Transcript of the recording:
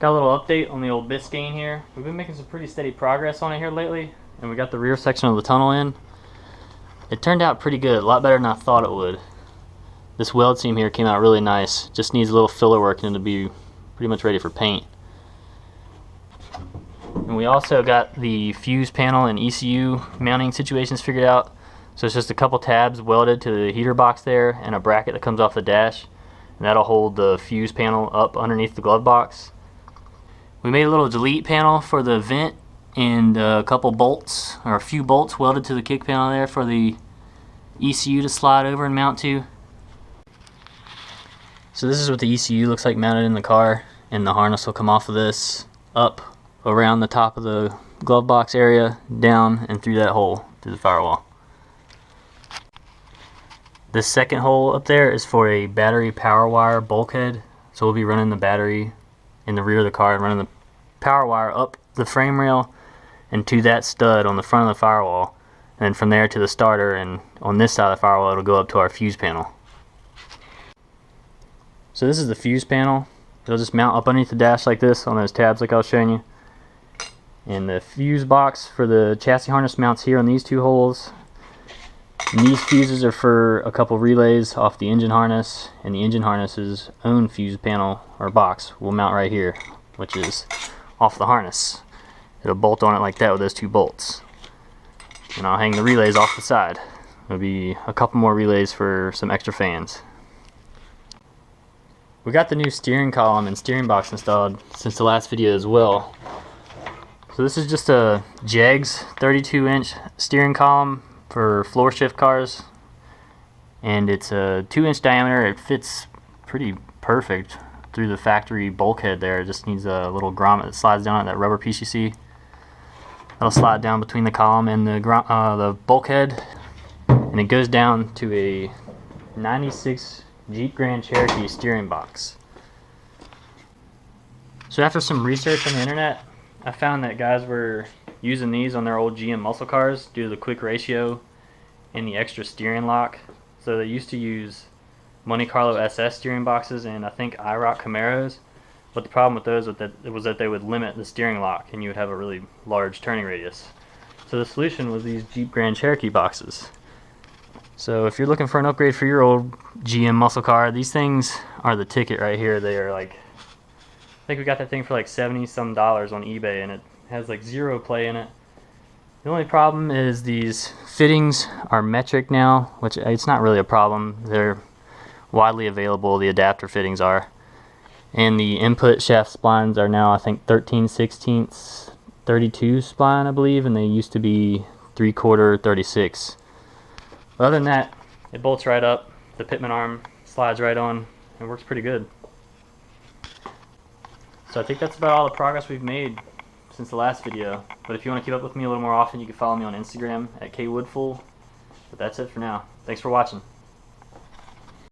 Got a little update on the old Biscayne here. We've been making some pretty steady progress on it here lately, and we got the rear section of the tunnel in. It turned out pretty good, a lot better than I thought it would. This weld seam here came out really nice. Just needs a little filler work and it'll be pretty much ready for paint. And we also got the fuse panel and ECU mounting situations figured out. So it's just a couple tabs welded to the heater box there and a bracket that comes off the dash. And that'll hold the fuse panel up underneath the glove box. We made a little delete panel for the vent and a couple bolts, or a few bolts welded to the kick panel there for the ECU to slide over and mount to. So this is what the ECU looks like mounted in the car, and the harness will come off of this up around the top of the glove box area, down and through that hole through the firewall. This second hole up there is for a battery power wire bulkhead, so we'll be running the battery in the rear of the car and running the power wire up the frame rail and to that stud on the front of the firewall, and then from there to the starter, and on this side of the firewall it'll go up to our fuse panel. So this is the fuse panel. It'll just mount up underneath the dash like this on those tabs like I was showing you. And the fuse box for the chassis harness mounts here on these two holes. And these fuses are for a couple relays off the engine harness, and the engine harness's own fuse panel or box will mount right here, which is off the harness. It'll bolt on it like that with those two bolts. And I'll hang the relays off the side. There'll be a couple more relays for some extra fans. We got the new steering column and steering box installed since the last video as well. So this is just a Jegs 32-inch steering column for floor shift cars, and it's a 2-inch diameter. It fits pretty perfect through the factory bulkhead there. It just needs a little grommet that slides down it, that rubber piece you see. That'll slide down between the column and the bulkhead, and it goes down to a 96 Jeep Grand Cherokee steering box. So after some research on the internet, I found that guys were using these on their old GM muscle cars due to the quick ratio and the extra steering lock. So they used to use Monte Carlo SS steering boxes and I think IROC Camaros, but the problem with those was that they would limit the steering lock and you would have a really large turning radius. So the solution was these Jeep Grand Cherokee boxes. So if you're looking for an upgrade for your old GM muscle car, these things are the ticket right here. They are like, I think we got that thing for like $70 some on eBay, and it has like zero play in it. The only problem is these fittings are metric now, which it's not really a problem. They're widely available, the adapter fittings are. And the input shaft splines are now I think 13/16 32 spline I believe, and they used to be 3/4 36. But other than that, it bolts right up, the pitman arm slides right on, it works pretty good. So I think that's about all the progress we've made since the last video. But if you want to keep up with me a little more often, you can follow me on Instagram at kwoodful. But that's it for now. Thanks for watching.